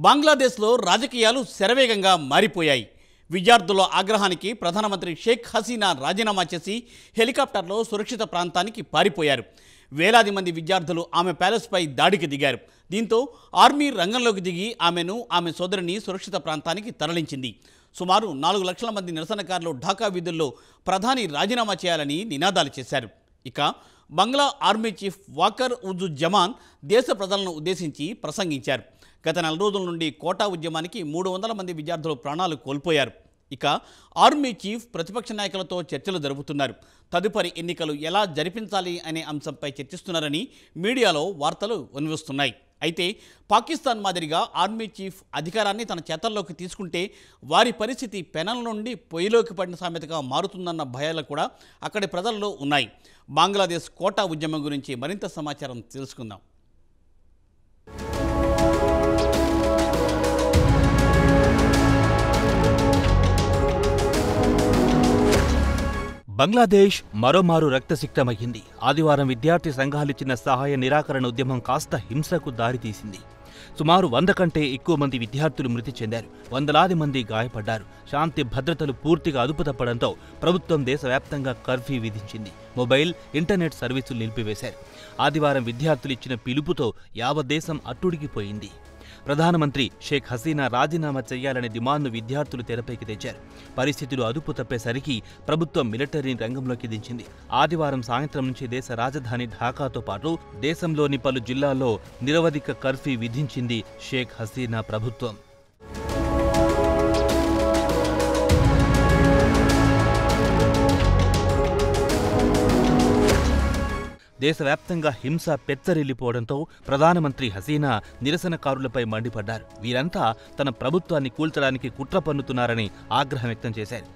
బంగ్లాదేశ్లో రాజకీయాలు శరవేగంగా మారిపోయాయి. విద్యార్థుల ఆగ్రహానికి ప్రధానమంత్రి షేక్ హసీనా రాజీనామా చేసి హెలికాప్టర్లో సురక్షిత ప్రాంతానికి పారిపోయారు. వేలాది మంది విద్యార్థులు ఆమె ప్యాలెస్పై దాడికి దిగారు. దీంతో ఆర్మీ రంగంలోకి దిగి ఆమె సోదరిని సురక్షిత ప్రాంతానికి తరలించింది. సుమారు 4 లక్షల మంది నిరసనకారులు ఢాకా వీధుల్లో ప్రధాని రాజీనామా చేయాలని నినాదాలు చేశారు. ఇక బంగ్లా ఆర్మీ చీఫ్ వాకర్ ఉజ్జుజ్జమాన్ దేశ ప్రజలను ఉద్దేశించి ప్రసంగించారు. గత 4 రోజుల నుండి కోటా ఉద్యమానికి 300 మంది విద్యార్థులు ప్రాణాలు కోల్పోయారు. ఇక ఆర్మీ చీఫ్ ప్రతిపక్ష నాయకులతో చర్చలు జరుపుతున్నారు. తదుపరి ఎన్నికలు ఎలా జరిపించాలి అనే అంశంపై చర్చిస్తున్నారని మీడియాలో వార్తలు వినిపిస్తున్నాయి. అయితే పాకిస్తాన్ మాదిరిగా ఆర్మీ చీఫ్ అధికారాన్ని తన చేతల్లోకి తీసుకుంటే వారి పరిస్థితి పెనల నుండి పొయ్యిలోకి పడిన సామెతగా మారుతుందన్న భయాలు కూడా అక్కడి ప్రజల్లో ఉన్నాయి. బంగ్లాదేశ్ కోటా ఉద్యమం గురించి మరింత సమాచారం తెలుసుకుందాం. బంగ్లాదేశ్ మరోమారు రక్తసిక్తమయ్యింది. ఆదివారం విద్యార్థి సంఘాలిచ్చిన సహాయ నిరాకరణ ఉద్యమం కాస్త హింసకు దారితీసింది. సుమారు 100 కంటే ఎక్కువ మంది విద్యార్థులు మృతి చెందారు. వందలాది మంది గాయపడ్డారు. శాంతి భద్రతలు పూర్తిగా అదుపు తప్పడంతో ప్రభుత్వం దేశవ్యాప్తంగా కర్ఫ్యూ విధించింది. మొబైల్, ఇంటర్నెట్ సర్వీసులు నిలిపివేశారు. ఆదివారం విద్యార్థులు ఇచ్చిన పిలుపుతో యావత్ దేశం అట్టుడికిపోయింది. ప్రధానమంత్రి షేక్ హసీనా రాజీనామా చేయాలనే డిమాండ్ను విద్యార్థులు తెరపైకి తెచ్చారు. పరిస్థితులు అదుపు తప్పేసరికి ప్రభుత్వం మిలిటరీని రంగంలోకి దించింది. ఆదివారం సాయంత్రం నుంచి దేశ రాజధాని ఢాకాతో పాటు దేశంలోని పలు జిల్లాల్లో నిరవధిక కర్ఫ్యూ విధించింది షేక్ హసీనా ప్రభుత్వం. దేశవ్యాప్తంగా హింస పెచ్చరిల్లిపోవడంతో ప్రధానమంత్రి హసీనా నిరసనకారులపై మండిపడ్డారు. వీరంతా తన ప్రభుత్వాన్ని కూల్చడానికి కుట్ర పన్నుతున్నారని ఆగ్రహం వ్యక్తం చేశారు.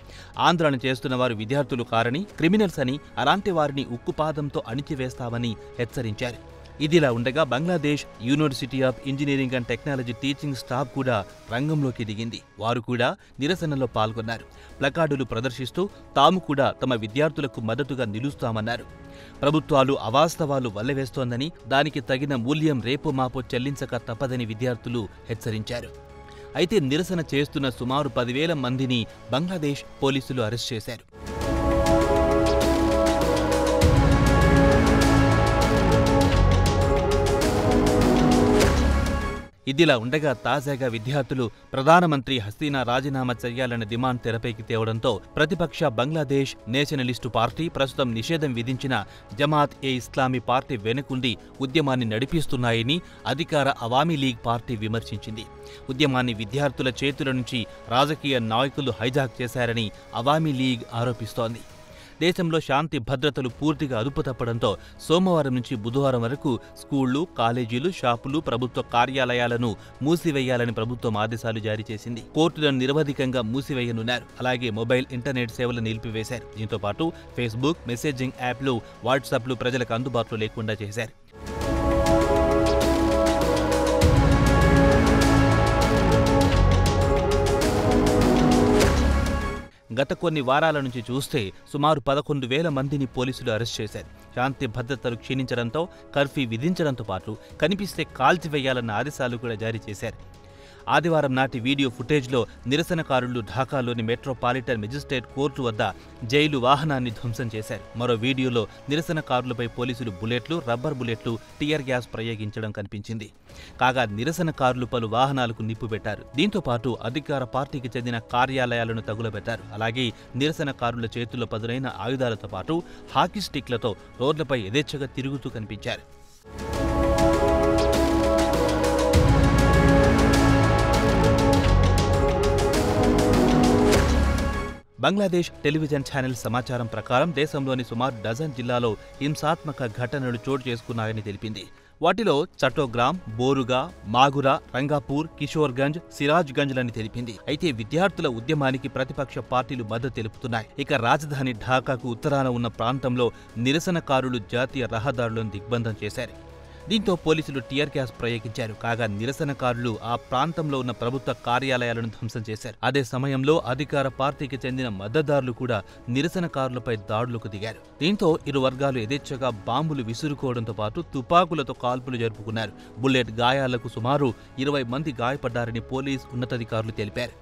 ఆందోళన చేస్తున్న వారు విద్యార్థులు కారని, క్రిమినల్స్ అని, అలాంటి వారిని ఉక్కుపాదంతో అణిచివేస్తామని హెచ్చరించారు. ఇదిలా ఉండగా Bangladesh university of engineering and technology teaching staff కూడా రంగంలోకి దిగింది. వారు కూడా నిరసనలో పాల్గొన్నారు. ప్లకార్డులు ప్రదర్శిస్తూ తాము కూడా తమ విద్యార్థులకు మద్దతుగా నిలుస్తామన్నారు. ప్రభుత్వాలు అవాస్తవాలు వల్లవేస్తోందని, దానికి తగిన మూల్యం రేపు మాపో చెల్లించక తప్పదని విద్యార్థులు హెచ్చరించారు. అయితే నిరసన చేస్తున్న సుమారు 10,000 మందిని బంగ్లాదేశ్ పోలీసులు అరెస్ట్ చేశారు. ఇదిలా ఉండగా తాజాగా విద్యార్థులు ప్రధానమంత్రి హసీనా రాజీనామా చేయాలనే డిమాండ్ తెరపైకి తేవడంతో ప్రతిపక్ష బంగ్లాదేశ్ నేషనలిస్టు పార్టీ ప్రస్తుతం నిషేధం విధించిన జమాత్-ఏ-ఇస్లామీ పార్టీ వెనుకుండి ఉద్యమాన్ని నడిపిస్తున్నాయని అధికార అవామీ లీగ్ పార్టీ విమర్శించింది. ఉద్యమాన్ని విద్యార్థుల చేతుల నుంచి రాజకీయ నాయకులు హైజాక్ చేశారని అవామీ లీగ్ ఆరోపిస్తోంది. దేశంలో శాంతి భద్రతలు పూర్తిగా అదుపు తప్పడంతో సోమవారం నుంచి బుధవారం వరకు స్కూళ్లు, కాలేజీలు, షాపులు, ప్రభుత్వ కార్యాలయాలను మూసివేయాలని ప్రభుత్వం ఆదేశాలు జారీ చేసింది. కోర్టులను నిరవధికంగా మూసివేయనున్నారు. అలాగే మొబైల్, ఇంటర్నెట్ సేవలు నిలిపివేశారు. దీంతో పాటు ఫేస్బుక్, మెసేజింగ్ యాప్లు, వాట్సాప్లు ప్రజలకు అందుబాటులో లేకుండా చేశారు. గత కొన్ని వారాల నుంచి చూస్తే సుమారు 11,000 మందిని పోలీసులు అరెస్ట్ చేశారు. శాంతి భద్రతలు క్షీణించడంతో కర్ఫ్యూ విధించడంతో పాటు కనిపిస్తే కాల్చివేయాలన్న ఆదేశాలు కూడా జారీ చేశారు. ఆదివారం నాటి వీడియో ఫుటేజ్లో నిరసనకారులు ఢాకాలోని మెట్రోపాలిటన్ మెజిస్ట్రేట్ కోర్టు వద్ద జైలు వాహనాన్ని ధ్వంసం చేశారు. మరో వీడియోలో నిరసనకారులపై పోలీసులు బుల్లెట్లు, రబ్బర్ బుల్లెట్లు, టియర్ గ్యాస్ ప్రయోగించడం కనిపించింది. కాగా నిరసనకారులు పలు వాహనాలకు నిప్పు పెట్టారు. దీంతో పాటు అధికార పార్టీకి చెందిన కార్యాలయాలను తగులబెట్టారు. అలాగే నిరసనకారుల చేతుల్లో పదునైన ఆయుధాలతో పాటు హాకీ స్టిక్లతో రోడ్లపై యథేచ్ఛగా తిరుగుతూ కనిపించారు. బంగ్లాదేశ్ టెలివిజన్ ఛానల్ సమాచారం ప్రకారం దేశంలోని సుమారు డజన్ జిల్లాలో హింసాత్మక ఘటనలు చోటు చేసుకున్నాయని తెలిపింది. వాటిలో చట్టోగ్రామ్, బోరుగా, మాగురా, రంగాపూర్, కిషోర్గంజ్, సిరాజ్గంజ్లని తెలిపింది. అయితే విద్యార్థుల ఉద్యమానికి ప్రతిపక్ష పార్టీలు మద్దతు తెలుపుతున్నాయి. ఇక రాజధాని ఢాకాకు ఉత్తరాన ఉన్న ప్రాంతంలో నిరసనకారులు జాతీయ రహదారులను దిగ్బంధం చేశారు. దీంతో పోలీసులు టియర్ గ్యాస్ ప్రయోగించారు. కాగా నిరసనకారులు ఆ ప్రాంతంలో ఉన్న ప్రభుత్వ కార్యాలయాలను ధ్వంసం చేశారు. అదే సమయంలో అధికార పార్టీకి చెందిన మద్దతుదారులు కూడా నిరసనకారులపై దాడులకు దిగారు. దీంతో ఇరు వర్గాలు యథేచ్ఛగా బాంబులు విసురుకోవడంతో పాటు తుపాకులతో కాల్పులు జరుపుకున్నారు. బుల్లెట్ గాయాలకు సుమారు 20 మంది గాయపడ్డారని పోలీస్ ఉన్నతాధికారులు తెలిపారు.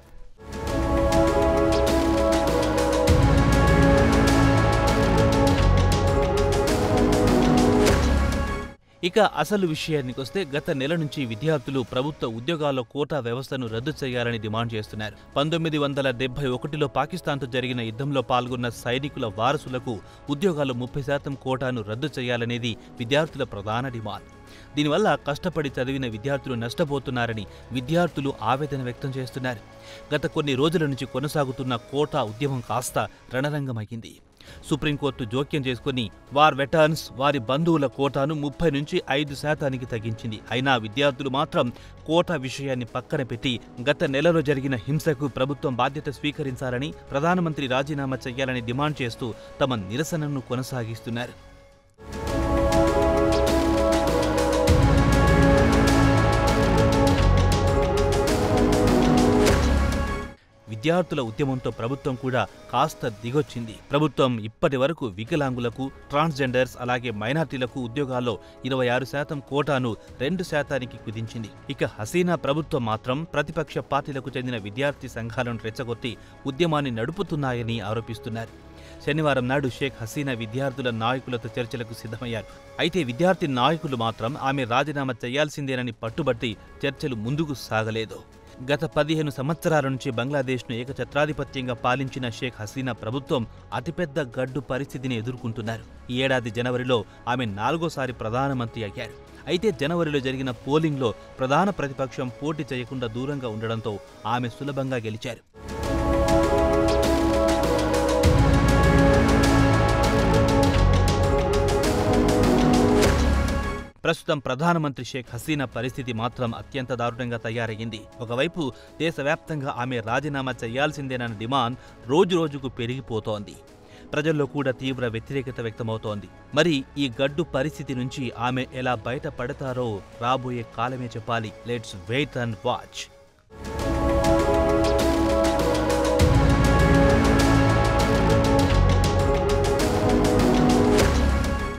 ఇక అసలు విషయానికొస్తే గత నెల నుంచి విద్యార్థులు ప్రభుత్వ ఉద్యోగాల్లో కోటా వ్యవస్థను రద్దు చేయాలని డిమాండ్ చేస్తున్నారు. 1971లో పాకిస్తాన్తో జరిగిన యుద్ధంలో పాల్గొన్న సైనికుల వారసులకు ఉద్యోగాల్లో 30% కోటాను రద్దు చేయాలనేది విద్యార్థుల ప్రధాన డిమాండ్. దీనివల్ల కష్టపడి చదివిన విద్యార్థులు నష్టపోతున్నారని విద్యార్థులు ఆవేదన వ్యక్తం చేస్తున్నారు. గత కొన్ని రోజుల నుంచి కొనసాగుతున్న కోటా ఉద్యమం కాస్త రణరంగమైంది. సుప్రీంకోర్టు జోక్యం చేసుకుని వార్ వెటర్న్స్ వారి బంధువుల కోటాను 30 నుంచి 5% తగ్గించింది. అయినా విద్యార్థులు మాత్రం కోటా విషయాన్ని పక్కన పెట్టి గత నెలలో జరిగిన హింసకు ప్రభుత్వం బాధ్యత స్వీకరించాలని, ప్రధానమంత్రి రాజీనామా చేయాలని డిమాండ్ చేస్తూ తమ నిరసనను కొనసాగిస్తున్నారు. విద్యార్థుల ఉద్యమంతో ప్రభుత్వం కూడా కాస్త దిగొచ్చింది. ప్రభుత్వం ఇప్పటి వరకు వికలాంగులకు, ట్రాన్స్జెండర్స్ అలాగే మైనార్టీలకు ఉద్యోగాల్లో 26% కోటాను 2% కుదించింది. ఇక హసీనా ప్రభుత్వం మాత్రం ప్రతిపక్ష పార్టీలకు చెందిన విద్యార్థి సంఘాలను రెచ్చగొట్టి ఉద్యమాన్ని నడుపుతున్నాయని ఆరోపిస్తున్నారు. శనివారం నాడు షేక్ హసీనా విద్యార్థుల నాయకులతో చర్చలకు సిద్ధమయ్యారు. అయితే విద్యార్థి నాయకులు మాత్రం ఆమె రాజీనామా చేయాల్సిందేనని పట్టుబట్టి చర్చలు ముందుకు సాగలేదు. గత 15 సంవత్సరాల నుంచి బంగ్లాదేశ్ను ఏకఛత్రాధిపత్యంగా పాలించిన షేక్ హసీనా ప్రభుత్వం అతిపెద్ద గడ్డు పరిస్థితిని ఎదుర్కొంటున్నారు. ఈ ఏడాది జనవరిలో ఆమె 4వ ప్రధానమంత్రి అయ్యారు. అయితే జనవరిలో జరిగిన పోలింగ్లో ప్రధాన ప్రతిపక్షం పోటీ చేయకుండా దూరంగా ఉండడంతో ఆమె సులభంగా గెలిచారు. ప్రస్తుతం ప్రధానమంత్రి షేక్ హసీనా పరిస్థితి మాత్రం అత్యంత దారుణంగా తయారయ్యింది. ఒకవైపు దేశవ్యాప్తంగా ఆమె రాజీనామా చేయాల్సిందేనన్న డిమాండ్ రోజురోజుకు పెరిగిపోతోంది. ప్రజల్లో కూడా తీవ్ర వ్యతిరేకత వ్యక్తమవుతోంది. మరి ఈ గడ్డు పరిస్థితి నుంచి ఆమె ఎలా బయటపడతారో రాబోయే కాలమే చెప్పాలి. Let's wait and watch.